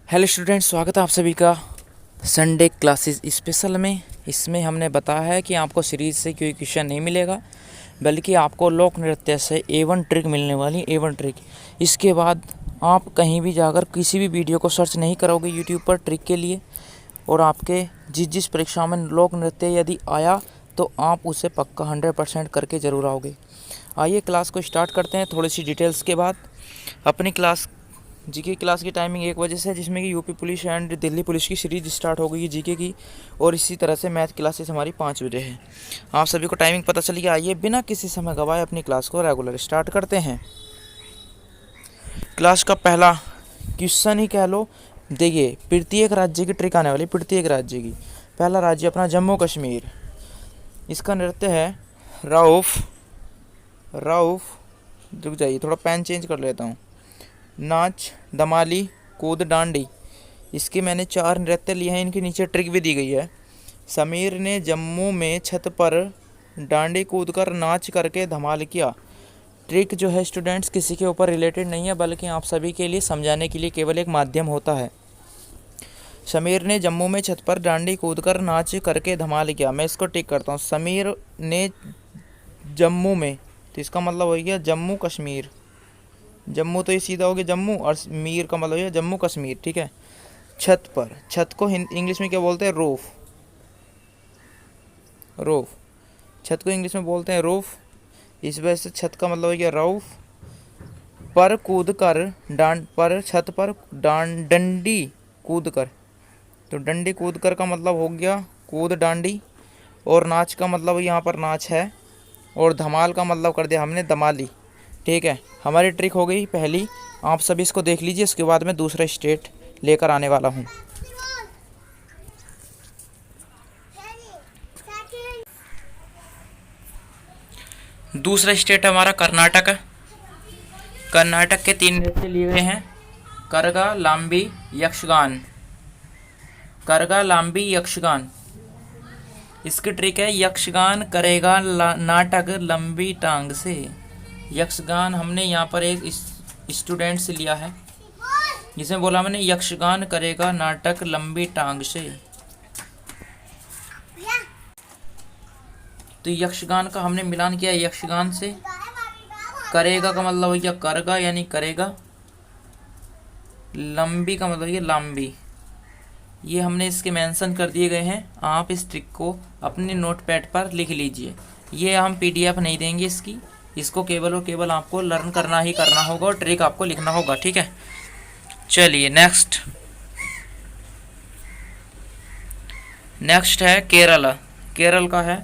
Hello student, स्वागत है आप सभी का संडे क्लासेस स्पेशल में। इसमें हमने बताया है कि आपको सीरीज़ से कोई क्वेश्चन नहीं मिलेगा, बल्कि आपको लोक नृत्य से A1 ट्रिक मिलने वाली, A1 ट्रिक। इसके बाद आप कहीं भी जाकर किसी भी वीडियो को सर्च नहीं करोगे यूट्यूब पर ट्रिक के लिए, और आपके जिस परीक्षा में लोक नृत्य यदि आया तो आप उसे पक्का 100% करके ज़रूर आओगे। आइए क्लास को स्टार्ट करते हैं थोड़ी सी डिटेल्स के बाद। अपनी क्लास जीके क्लास की टाइमिंग 1 बजे से है, जिसमें कि UP police and Delhi police की सीरीज स्टार्ट हो गई जीके की, और इसी तरह से मैथ क्लासेस हमारी 5 बजे है। आप सभी को टाइमिंग पता चली। आइए बिना किसी समय गवाए अपनी क्लास को रेगुलर स्टार्ट करते हैं। क्लास का पहला क्वेश्चन ही कह लो। देखिए, प्रत्येक राज्य की ट्रिक आने वाली, प्रत्येक राज्य की। पहला राज्य अपना जम्मू कश्मीर। इसका नृत्य है रऊफ। रुक जाइए, थोड़ा पेन चेंज कर लेता हूँ। नाच, धमाली, कूद, डांडी। इसके मैंने 4 नृत्य लिए हैं, इनके नीचे ट्रिक भी दी गई है। समीर ने जम्मू में छत पर डांडी कूदकर नाच करके धमाल किया। ट्रिक जो है स्टूडेंट्स किसी के ऊपर रिलेटेड नहीं है, बल्कि आप सभी के लिए समझाने के लिए केवल एक माध्यम होता है। समीर ने जम्मू में छत पर डांडी कूदकर नाच करके धमाल किया। मैं इसको टिक करता हूँ। समीर ने जम्मू में, तो इसका मतलब हो गया जम्मू कश्मीर। जम्मू तो ये सीधा हो गया जम्मू, और मीर का मतलब है जम्मू कश्मीर। ठीक है। छत पर, छत को इंग्लिश में क्या बोलते हैं? रूफ। छत को इंग्लिश में बोलते हैं रूफ। इस वजह से छत का मतलब हो गया रूफ। पर कूद कर, छत पर डंडी कूद कर, तो डंडी कूद कर का मतलब हो गया कूद डांडी। और नाच का मतलब यहाँ पर नाच है, और धमाल का मतलब कर दिया हमने धमाली। ठीक है, हमारी ट्रिक हो गई पहली। आप सभी इसको देख लीजिए, इसके बाद मैं दूसरा स्टेट लेकर आने वाला हूँ। दूसरा स्टेट हमारा कर्नाटक। कर्नाटक के 3 नृत्य लिए हुए हैं। करगा, लांबी, यक्षगान। करगा, लांबी, यक्षगान। इसकी ट्रिक है यक्षगान करेगा नाटक लंबी टांग से। यक्षगान हमने यहाँ पर एक स्टूडेंट से लिया है, जिसमें बोला मैंने यक्षगान करेगा नाटक लंबी टांग से। तो यक्षगान का हमने मिलान किया यक्षगान से। करेगा का मतलब हो गया करगा यानी करेगा। लंबी का मतलब ये लांबी। ये हमने इसके मेंशन कर दिए गए हैं। आप इस ट्रिक को अपने नोटपैड पर लिख लीजिए। ये हम PDF नहीं देंगे इसकी, इसको केवल और केवल आपको लर्न करना ही करना होगा, और ट्रिक आपको लिखना होगा। ठीक है, चलिए नेक्स्ट है केरला। केरल का है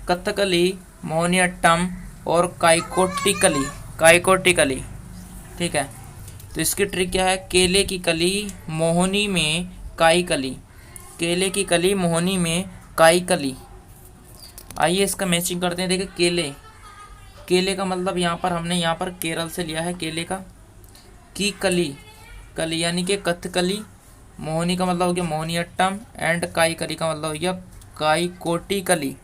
कथकली, मोहिनीअट्टम और काइकोटिकली। ठीक है, तो इसकी ट्रिक क्या है? केले की कली मोहनी में काई कली। केले की कली मोहनी में काई कली। आइए इसका मैचिंग करते हैं। देखिए, केले का मतलब यहाँ पर हमने केरल से लिया है केले का। की कली यानी कि कथकली। मोहनी का मतलब हो गया मोहिनीअट्टम, एंड काई कली का मतलब हो गया काइकोटिकली।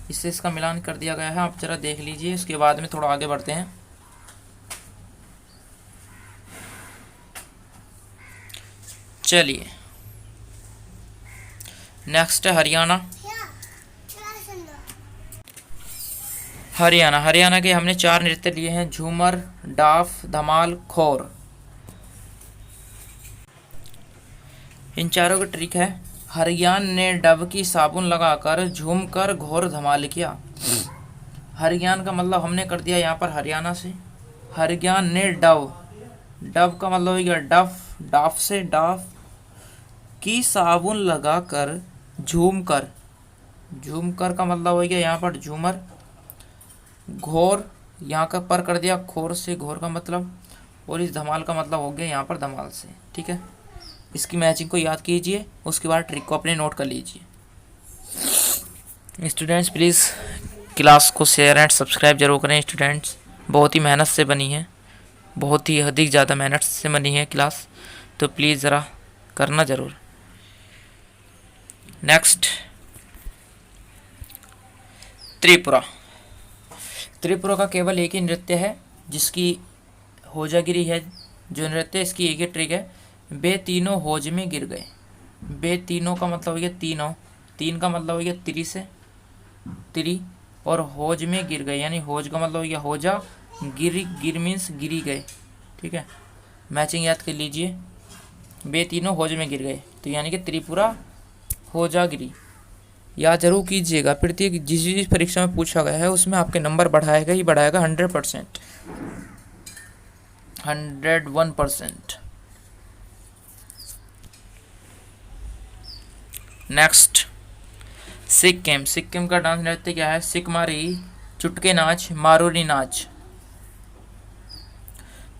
इससे इसका मिलान कर दिया गया है, आप जरा देख लीजिए। इसके बाद में थोड़ा आगे बढ़ते हैं। चलिए नेक्स्ट है हरियाणा। हरियाणा के हमने 4 नृत्य लिए हैं। झूमर, डाफ, धमाल, खोर। इन चारों की ट्रिक है हरियाण ने डब की साबुन लगाकर झूम कर घोर धमाल किया। हरियाण का मतलब हमने कर दिया यहाँ पर हरियाणा से। हरियाण ने डब का मतलब हो गया डाफ से डाफ की साबुन लगाकर झूम कर का मतलब हो गया यहाँ पर झूमर। घोर यहाँ का पर कर दिया खोर से, घोर का मतलब, और इस धमाल का मतलब हो गया यहाँ पर धमाल से। ठीक है, इसकी मैचिंग को याद कीजिए, उसके बाद ट्रिक को अपने नोट कर लीजिए। स्टूडेंट्स प्लीज़ क्लास को शेयर एंड सब्सक्राइब जरूर करें। स्टूडेंट्स बहुत ही मेहनत से बनी है, बहुत ही अधिक ज़्यादा मेहनत से बनी है क्लास, तो प्लीज़ ज़रा करना ज़रूर। नेक्स्ट त्रिपुरा। त्रिपुरा का केवल एक ही नृत्य है, जिसकी होजागिरी है जो नृत्य, इसकी एक ही ट्रिक है, बे तीनों होज में गिर गए। बे तीनों का मतलब हो गया तीनों, तीन का मतलब हो गया तिरी से, तिरी, और होज में गिर गए यानी होज का मतलब हो गया होजा, गिर, गिर मीन्स गिरी गए। ठीक है, मैचिंग याद कर लीजिए, बे तीनों होज में गिर गए तो यानी कि त्रिपुरा होजागिरी। याद जरूर कीजिएगा, प्रत्येक जिस परीक्षा में पूछा गया है उसमें आपके नंबर बढ़ाएगा ही बढ़ाएगा 100%, 101%। नेक्स्ट, सिक्किम। सिक्किम का डांस नृत्य क्या है? सिकमारी, चुटके नाच, मारूनी नाच।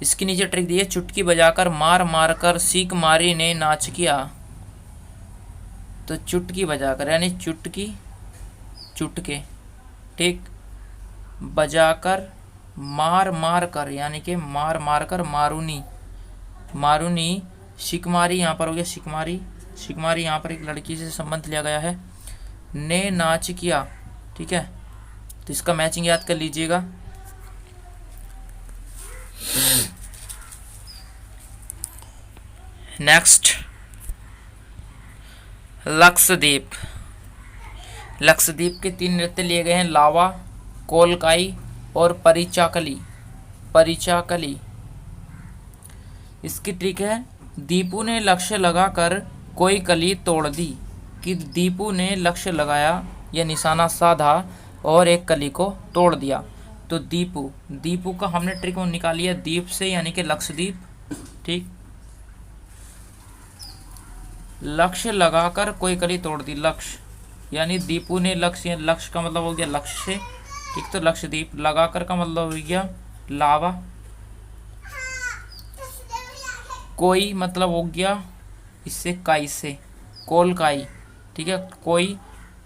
इसकी नीचे ट्रिक दी है, चुटकी बजाकर मार मार कर सिकमारी ने नाच किया। तो चुटकी बजाकर यानी चुटकी, चुटके, ठीक, बजाकर मार मार कर यानी कि मार मार कर मारूनी, मारूनी, शिकमारी यहाँ पर हो गया शिकमारी, शिकमारी यहाँ पर एक लड़की से संबंध लिया गया है, ने नाच किया। ठीक है, तो इसका मैचिंग याद कर लीजिएगा। नेक्स्ट, लक्षद्वीप। लक्षद्वीप के 3 नृत्य लिए गए हैं, लावा, कोलकाई और परिचाकली, परिचाकली। इसकी ट्रिक है, दीपू ने लक्ष्य लगाकर कोई कली तोड़ दी। कि दीपू ने लक्ष्य लगाया या निशाना साधा और एक कली को तोड़ दिया। तो दीपू, दीपू का हमने ट्रिक निकाली है दीप से यानी कि लक्षद्वीप। ठीक, लक्ष्य लगाकर कोई कली तोड़ दी, लक्ष्य यानी दीपू ने लक्ष्य, लक्ष्य का मतलब हो गया लक्ष्य से। ठीक, तो लक्षद्वीप, लगाकर का मतलब हो गया लावा, कोई मतलब हो गया इससे काई से, कोलकाई। ठीक है, कोई,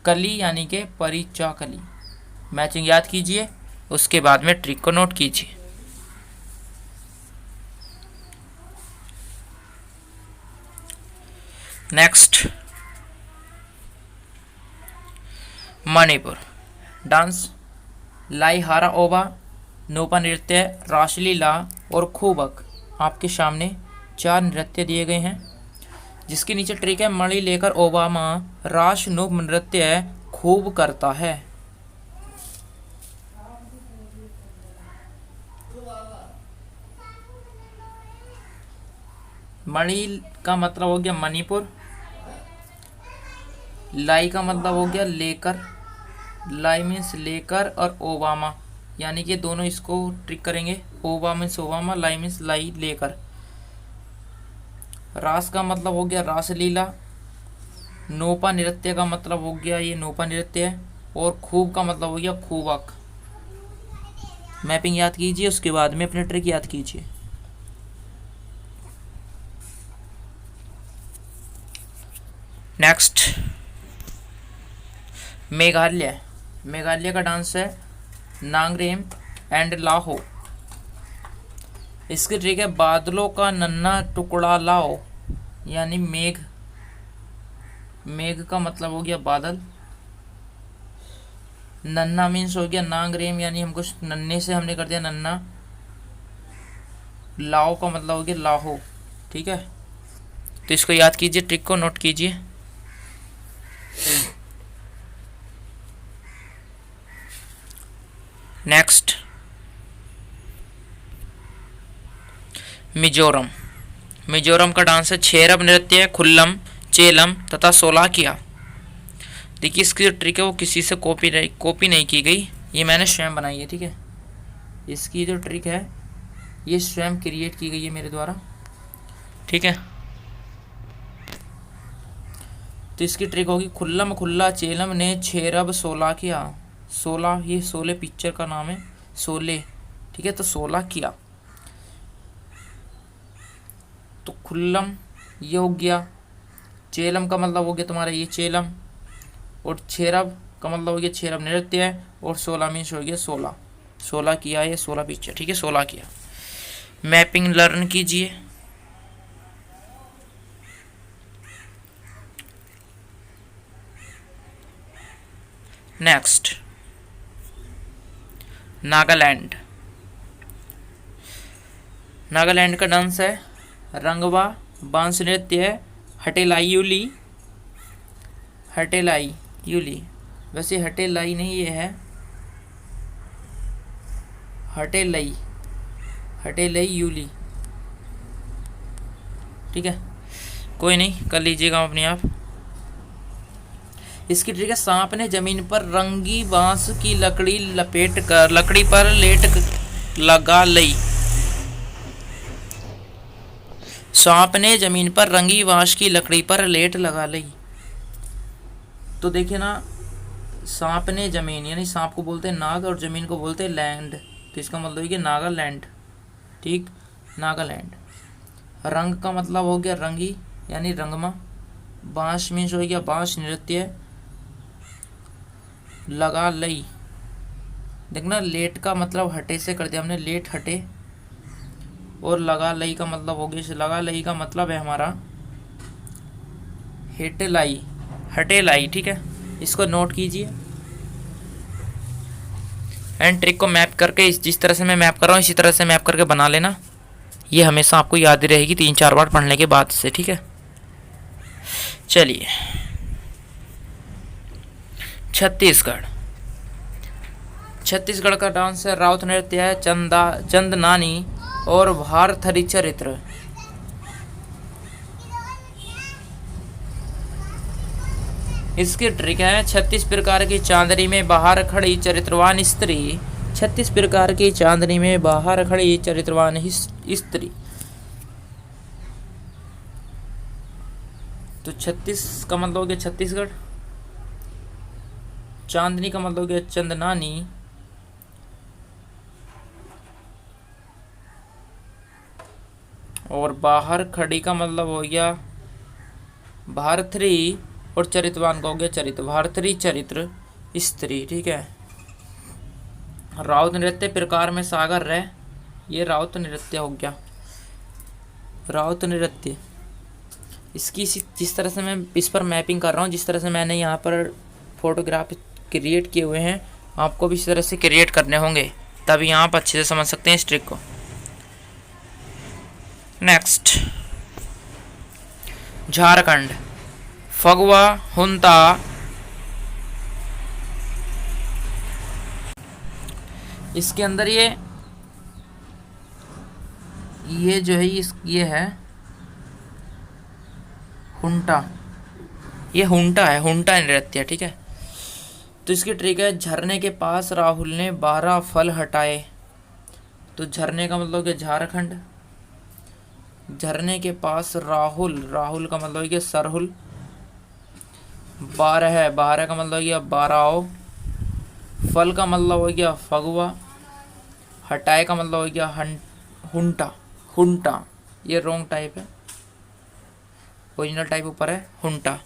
कली यानी कि परिचाकली। मैचिंग याद कीजिए, उसके बाद में ट्रिक को नोट कीजिए। Next, Manipur dance. Lai Haraoba, Nupa नृत्य, रासलीला और खूबक। आपके सामने 4 नृत्य दिए गए हैं, जिसके नीचे ट्रिक है, मणि लेकर ओबामा रास नोप नृत्य खूब करता है। मणि का मतलब हो गया मणिपुर, लाई का मतलब हो गया लेकर, लाई मीन्स लेकर, और ओबामा यानी कि दोनों इसको ट्रिक करेंगे, ओबा मीन्स ओबामा, लाई मीन्स लाई लेकर। रास का मतलब हो गया रासलीला, नोपा नृत्य का मतलब हो गया ये नोपा नृत्य है, और खूब का मतलब हो गया खूबक। मैपिंग याद कीजिए, उसके बाद में अपने ट्रिक याद कीजिए। नेक्स्ट, मेघालय। मेघालय का डांस है नांगरेम एंड लाहो। इसकी ट्रिक है, बादलों का नन्हा टुकड़ा लाओ यानी मेघ, मेघ का मतलब हो गया बादल, नन्हा मीन्स हो गया नांगरेम यानी हमको नन्हे से हमने कर दिया नन्हा, लाओ का मतलब हो गया लाहो। ठीक है, तो इसको याद कीजिए, ट्रिक को नोट कीजिए। नेक्स्ट, मिजोरम। मिजोरम का डांस है छेरब नृत्य, खुल्लम, चेलम तथा सोलाकिया। देखिए इसकी जो ट्रिक है वो किसी से कॉपी नहीं की गई, ये मैंने स्वयं बनाई है। ठीक है, इसकी जो ट्रिक है ये स्वयं क्रिएट की गई है मेरे द्वारा। ठीक है, तो इसकी ट्रिक होगी, खुल्लम खुल्ला चेलम ने छेरब सोलाकिया। 16, ये 16 पिक्चर का नाम है, 16। ठीक है, तो 16 किया। तो खुल्लम ये हो गया, चेलम का मतलब हो गया तुम्हारा ये चेलम, और छेरब का मतलब हो गया छेरब नृत्य है, और 16 मीन्स हो गया 16, 16 किया ये 16 पिक्चर। ठीक है, 16 किया। मैपिंग लर्न कीजिए। नेक्स्ट, नागालैंड। नागालैंड का डांस है रंगवा, बांस नृत्य है हटेलाई यूली, हटेलाई यूली, वैसे हटेलाई नहीं ये है हटेलई, हटेलई यूली, ठीक है, कोई नहीं कर लीजिएगा अपने आप। इसकी ट्रिक है सांप ने जमीन पर रंगी बांस की लकड़ी लपेट कर लकड़ी पर लेट लगा लई, सांप ने जमीन पर रंगी बांस की लकड़ी पर लेट लगा लई। तो देखिए ना, सांप ने जमीन यानी सांप को बोलते हैं नाग और जमीन को बोलते हैं लैंड, तो इसका मतलब है कि नागालैंड, ठीक, नागालैंड। रंग का मतलब हो गया रंगी यानी रंगमा, बांस मीन्स हो गया बांस नृत्य, लगा लई, देखना लेट का मतलब हटे से कर दिया हमने, लेट हटे, और लगा लई का मतलब हो गया, लगा लई का मतलब है हमारा हेटेलाई, हटेलाई, ठीक है, इसको नोट कीजिए। एंड ट्रिक को मैप करके जिस तरह से मैं मैप कर रहा हूँ इसी तरह से मैप करके बना लेना, ये हमेशा आपको याद रहेगी 3-4 बार पढ़ने के बाद से, ठीक है। चलिए छत्तीसगढ़, छत्तीसगढ़ का डांस है राउत नृत्य है चंदनानी और भारथरी चरित्र। इसकी ट्रिक है 36 प्रकार की चांदनी में बाहर खड़ी चरित्रवान स्त्री, 36 प्रकार की चांदनी में बाहर खड़ी चरित्रवान स्त्री। तो 36 का मतलब हो गया छत्तीसगढ़, चांदनी का मतलब हो गया चंदनानी, और बाहर खड़ी का मतलब हो गया भारथरी, और चरित्रवान का हो गया चरित्र, भारथरी चरित्र स्त्री, ठीक है। राउत नृत्य प्रकार में सागर रह, ये राउत नृत्य हो गया, राउत नृत्य। इसकी जिस तरह से मैं इस पर मैपिंग कर रहा हूँ, जिस तरह से मैंने यहाँ पर फोटोग्राफ क्रिएट किए हुए हैं, आपको भी इस तरह से क्रिएट करने होंगे, तभी यहाँ आप अच्छे से समझ सकते हैं इस ट्रिक को। नेक्स्ट झारखंड, फगवा हुंता, इसके अंदर ये जो है ये है हुंटा, ये हुंटा है, हुंटा नृत्य, ठीक है। तो इसकी ट्रिक है झरने के पास राहुल ने 12 फल हटाए, तो झरने का मतलब है झारखंड, झरने के पास राहुल, राहुल का मतलब है सरहुल, 12 है, 12 का मतलब हो गया 12, फल का मतलब हो गया फगुआ, हटाए का मतलब हो गया हुंटा, हुंटा, ये रॉन्ग टाइप है, ओरिजिनल टाइप ऊपर है हुंटा।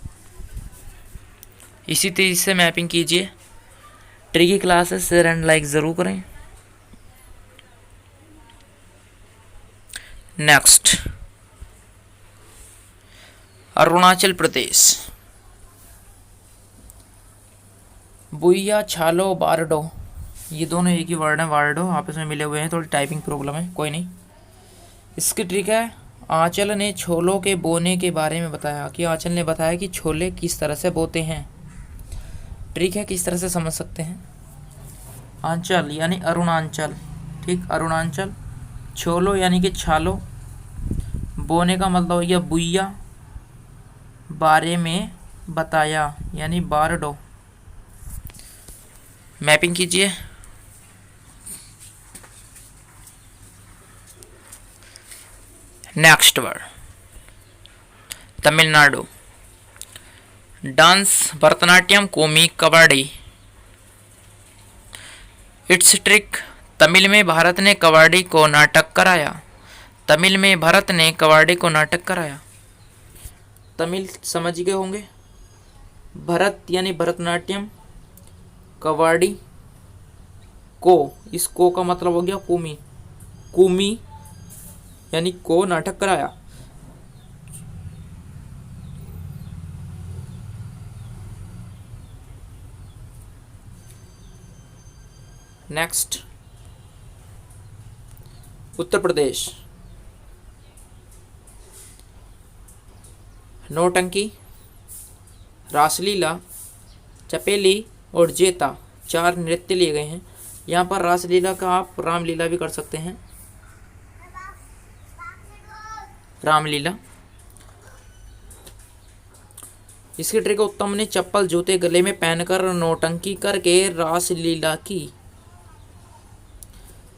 इसी तरीके से मैपिंग कीजिए, tricky classes share and like ज़रूर करें। नेक्स्ट अरुणाचल प्रदेश, बुइया छालो बारडो, ये दोनों एक ही वर्ड है, वार्डो आपस में मिले हुए हैं, थोड़ी टाइपिंग प्रॉब्लम है, कोई नहीं। इसकी ट्रिक है आंचल ने छोलों के बोने के बारे में बताया, कि आंचल ने बताया कि छोले किस तरह से बोते हैं। ट्रिक है किस तरह से समझ सकते हैं, आंचल यानी अरुणाचल, ठीक, अरुणाचल, छोलो यानी कि छालो, बोने का मतलब हो गया बुइया, बारे में बताया यानी बारडो। मैपिंग कीजिए, next word Tamil Nadu, dance Bharatanatyam कोमी कबड्डी। इट्स ट्रिक, तमिल में भारत ने कबड्डी को नाटक कराया, तमिल में भारत ने कबड्डी को नाटक कराया। तमिल समझ गए होंगे, भरत यानी भरतनाट्यम, कबड्डी को, इस को का मतलब हो गया कुमी, कुमी यानी को नाटक कराया। नेक्स्ट उत्तर प्रदेश, नौटंकी, रासलीला, चपेली और जेता 4 नृत्य लिए गए हैं। यहाँ पर रासलीला का आप रामलीला भी कर सकते हैं, रामलीला। इसकी ट्रिक, उत्तम ने चप्पल जूते गले में पहनकर नौटंकी करके रासलीला की।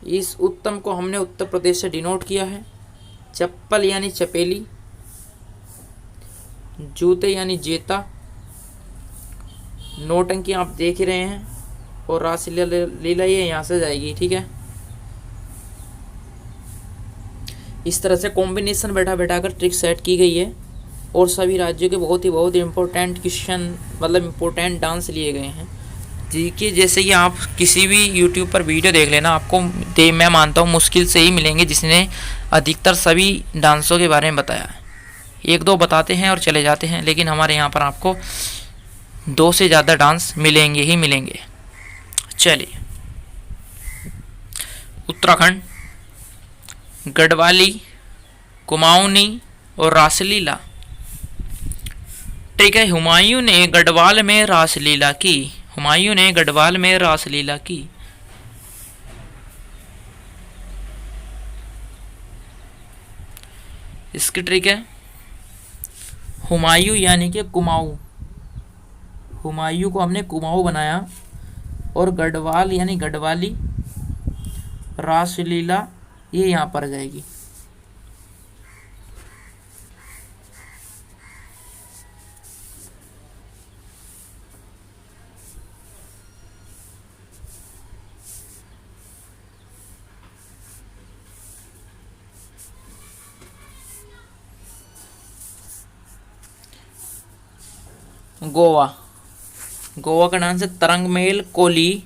इस उत्तम को हमने उत्तर प्रदेश से डिनोट किया है। चप्पल यानी चपेली, जूते यानी जेता, नौटंकी आप देख ही रहे हैं, और रासलीला ये यहाँ से जाएगी। ठीक है, इस तरह से कॉम्बिनेशन बैठा बैठा कर ट्रिक सेट की गई है, और सभी राज्यों के बहुत इम्पोर्टेंट क्वेश्चन, मतलब इम्पोर्टेंट डांस लिए गए हैं। जी कि जैसे कि आप किसी भी यूट्यूब पर वीडियो देख लेना, आपको मैं मानता हूँ मुश्किल से ही मिलेंगे जिसने अधिकतर सभी डांसों के बारे में बताया है। 1-2 बताते हैं और चले जाते हैं, लेकिन हमारे यहाँ पर आपको 2 से ज़्यादा डांस मिलेंगे ही मिलेंगे। चलिए, उत्तराखंड, गढ़वाली, कुमाऊनी और रासलीला। ठीक है, हुमायूं ने गढ़वाल में रासलीला की। हुमायूं ने गढ़वाल में रासलीला की। इसकी ट्रिक है, हुमायूं यानी कि कुमाऊं, हुमायूं को हमने कुमाऊं बनाया, और गढ़वाल यानी गढ़वाली, रासलीला ये यहाँ पर जाएगी। गोवा, गोवा का डांस है तरंगमेल, कोली,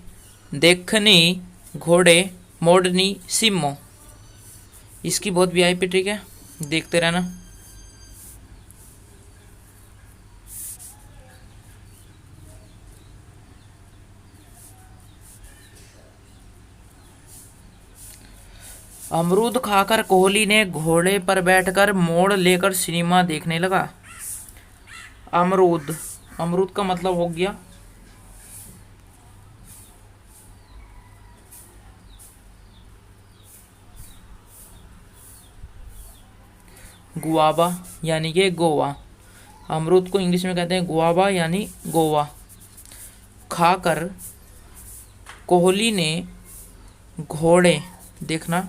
देखनी, घोड़े, मोडनी, सिम्मो। इसकी बहुत वीआईपी ट्रिक है, देखते रहना। अमरूद खाकर कोहली ने घोड़े पर बैठकर मोड़ लेकर सिनेमा देखने लगा। अमरूद, अमरूद का मतलब हो गया गुआवा यानी कि गोवा। अमरूद को इंग्लिश में कहते हैं गुआवा यानी गोवा। खाकर कोहली ने घोड़े, देखना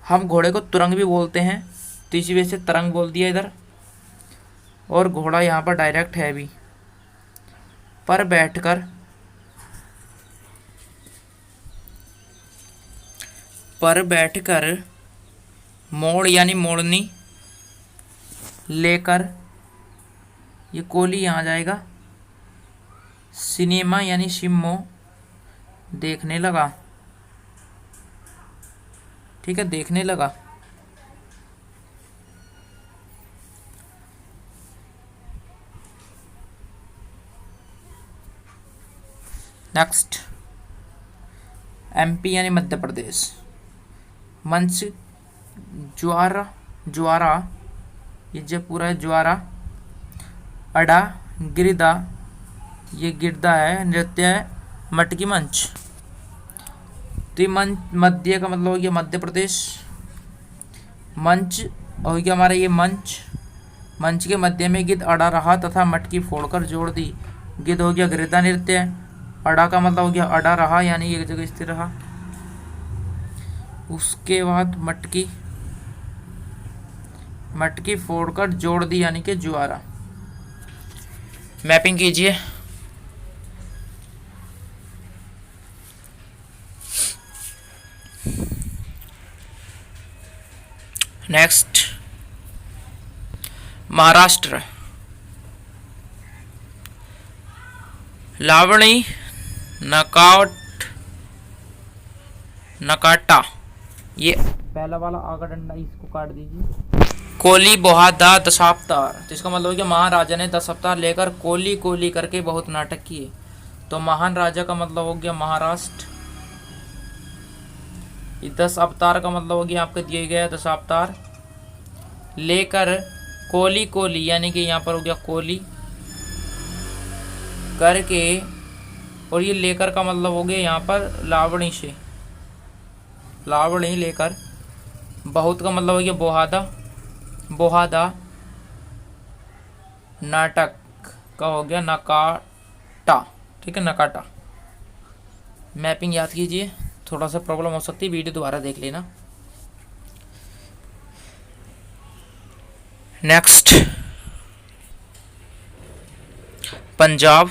हम घोड़े को तुरंग भी बोलते हैं, तो इसी वजह से तरंग बोल दिया इधर, और घोड़ा यहाँ पर डायरेक्ट है भी। पर बैठकर, पर बैठकर, मोड़ यानी मोड़नी, लेकर ये कोहली यहाँ जाएगा, सिनेमा यानी सिम्मो देखने लगा। ठीक है, देखने लगा। नेक्स्ट, एमपी यानी मध्य प्रदेश। मंच, ज्वारा, ज्वारा ये जो पूरा है ज्वारा, अड़ा, गिरदा ये गिरदा है, नृत्य है, मटकी मंच। तो ये मंच मध्य का मतलब हो गया मध्य प्रदेश। मंच हो गया हमारा ये मंच, मंच के मध्य में गिद्ध अड़ा रहा तथा मटकी फोड़कर जोड़ दी। गिद्ध हो गया गिरदा नृत्य। अड़ा का मतलब हो गया अड़ा रहा यानी एक जगह स्थिर रहा। उसके बाद मटकी, मटकी फोड़कर जोड़ दी यानी कि ज्वारा। मैपिंग कीजिए। नेक्स्ट, महाराष्ट्र। लावणी, नकाट, नकाटा ये पहला वाला आगा डंडा, इसको काट दीजिए। कोली बोहादा दशावतार, तो इसका मतलब है कि महाराजा ने 10 अवतार लेकर कोली कोली करके बहुत नाटक किए। तो महान राजा का मतलब हो गया महाराष्ट्र। 10 अवतार का मतलब हो गया आपके दिए गए 10 अवतार लेकर कोली कोली यानी कि यहाँ पर हो गया कोली करके, और ये लेकर का मतलब हो गया यहाँ पर लावणी से, लावणी लेकर। बहुत का मतलब हो गया बोहादा, बोहादा। नाटक का हो गया नकाटा, ठीक है, नकाटा। मैपिंग याद कीजिए, थोड़ा सा प्रॉब्लम हो सकती है, वीडियो दोबारा देख लेना। नेक्स्ट, पंजाब।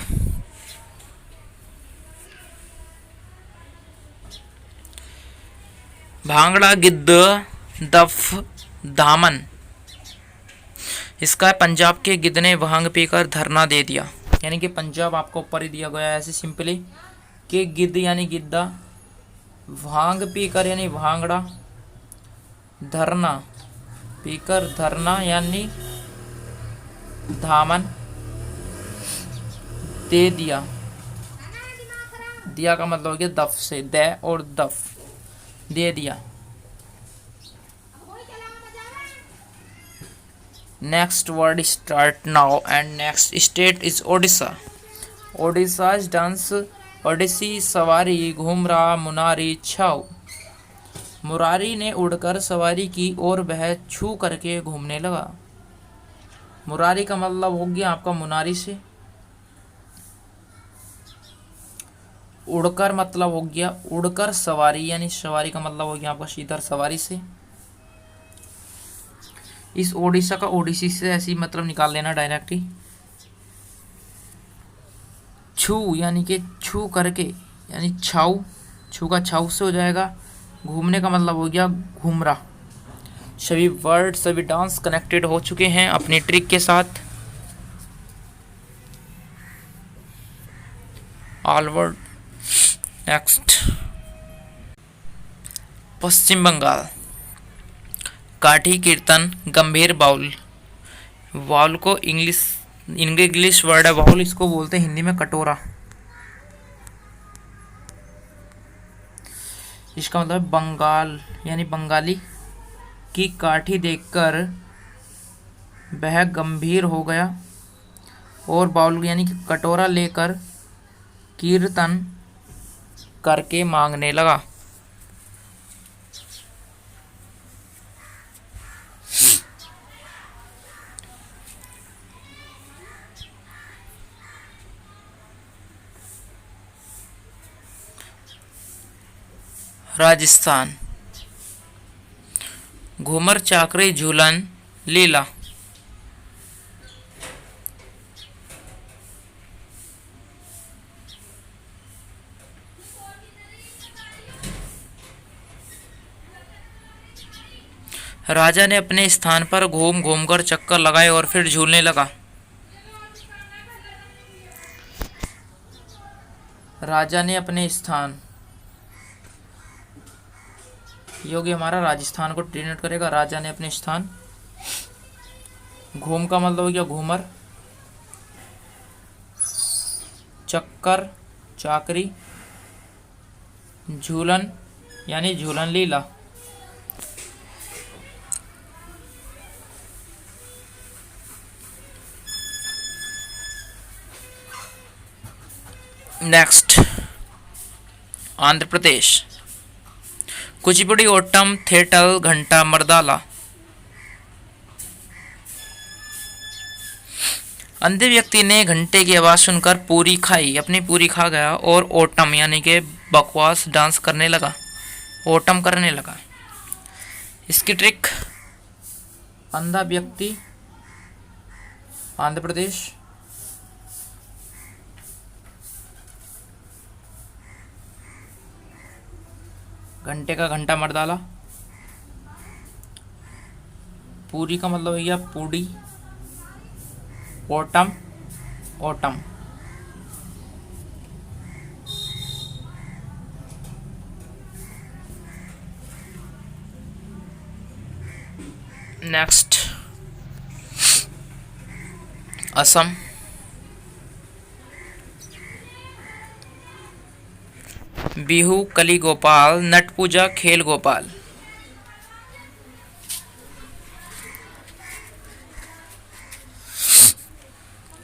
भांगड़ा गिद्ध दफ दामन। इसका पंजाब के गिद्ध ने भांग पीकर धरना दे दिया, यानी कि पंजाब आपको ऊपर ही दिया गया है ऐसे सिंपली कि गिद्ध यानी गिद्धा, भांग पीकर यानी भांगड़ा, धरना पीकर धरना यानी धामन दे दिया। दिया का मतलब हो गया दफ से, दे और दफ, दे दिया। Next word start now and next state is Odisha. Odisha dance Odissi सवारी घूमरा मुनारी छाव। मुरारी ने उड़कर सवारी की और वह छू करके घूमने लगा। मुरारी का मतलब हो गया आपका मुनारी से, उड़कर मतलब हो गया उड़कर सवारी, यानी सवारी का मतलब हो गया आपका सीधा सवारी से। इस ओडिशा का ओडिसी से ऐसी मतलब निकाल लेना डायरेक्ट ही। छू यानी कि छू करके यानी छाऊ, छू का छाऊ से हो जाएगा। घूमने का मतलब हो गया घूमरा। सभी वर्ड सभी डांस कनेक्टेड हो चुके हैं अपनी ट्रिक के साथ। All word. नेक्स्ट, पश्चिम बंगाल। काठी कीर्तन गंभीर बाउल। बाउल को इंग्लिश वर्ड है बाउल, इसको बोलते हैं हिंदी में कटोरा। इसका मतलब बंगाल यानी बंगाली की काठी देखकर वह गंभीर हो गया और बाउल यानी कि कटोरा लेकर कीर्तन करके मांगने लगा। राजस्थान। घूमर चाकरी झूलन लीला। राजा ने अपने स्थान पर घूम घूम कर चक्कर लगाए और फिर झूलने लगा। राजा ने अपने स्थान, योगी हमारा राजस्थान को डिनोट करेगा। राजा ने अपने स्थान, घूम का मतलब हो गया घूमर, चक्कर चाकरी, झूलन यानी झूलन लीला। Next, Andhra Pradesh. Kuchipudi autumn theatre घंटा मर्दाला। अंधे व्यक्ति ने घंटे की आवाज सुनकर पूरी खाई, अपनी पूरी खा गया और ओटम यानी कि बकवास डांस करने लगा, ओटम करने लगा। इसकी ट्रिक, अंधा व्यक्ति आंध्र प्रदेश, घंटे का घंटा मर्दाला, पूरी का मतलब हो गया पूड़ी, ओटम ओटम। नेक्स्ट, असम। बिहू कली गोपाल, नट पूजा खेल गोपाल।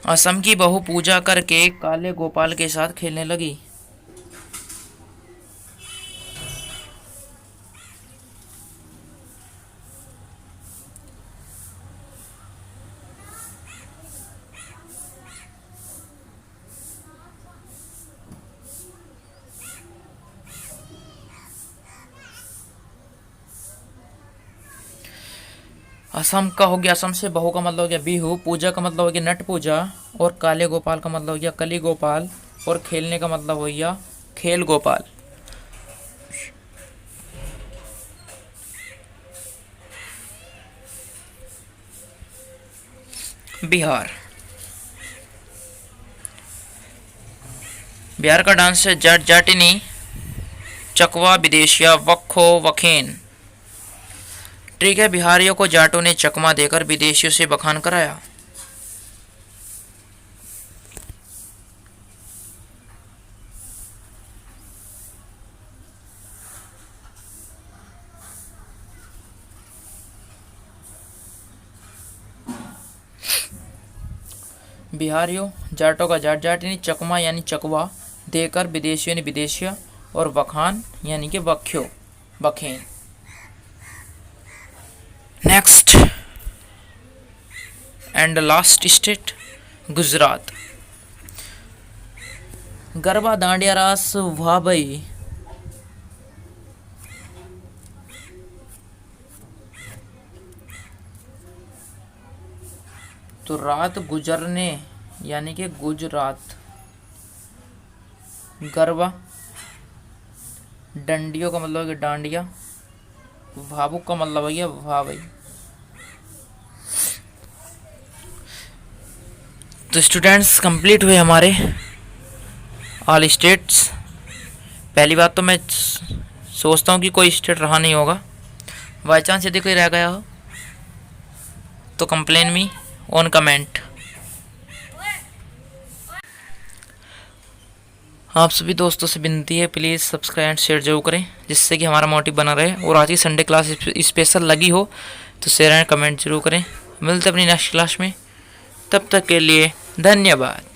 असम की बहू पूजा करके काले गोपाल के साथ खेलने लगी। असम का हो गया, असम से बहू का मतलब हो गया बिहू, पूजा का मतलब हो गया नट पूजा, और काले गोपाल का मतलब हो गया कली गोपाल, और खेलने का मतलब हो गया खेल गोपाल। बिहार। बिहार का डांस है जाट जाटिनी, चकवा, विदेशिया, वक्खो, वखेन। ठीक है, बिहारियों को जाटों ने चकमा देकर विदेशियों से बखान कराया। बिहारियों जाटों का जाट जाटिनी, चकमा यानी चकवा देकर विदेशियों ने विदेशिया, और वखान यानी कि वख्यो, बखेन। Next and last state Gujarat. Garba, Dandiya Raas, वाह भाई। तो रात गुजरने यानी कि गुजरात। गरबा, डंडियों का मतलब है डांडिया, भावुक का मतलब है वाह भाई। तो स्टूडेंट्स कंप्लीट हुए हमारे ऑल स्टेट्स। पहली बात तो मैं सोचता हूँ कि कोई स्टेट रहा नहीं होगा, बाई चांस यदि कोई रह गया हो तो कंप्लेन मी ऑन कमेंट। आप सभी दोस्तों से विनती है, प्लीज़ सब्सक्राइब एंड शेयर जरूर करें, जिससे कि हमारा मोटिव बना रहे। और आज की संडे क्लास स्पेशल लगी हो तो शेयर एंड कमेंट जरूर करें। मिलते अपनी नेक्स्ट क्लास में, तब तक के लिए धन्यवाद।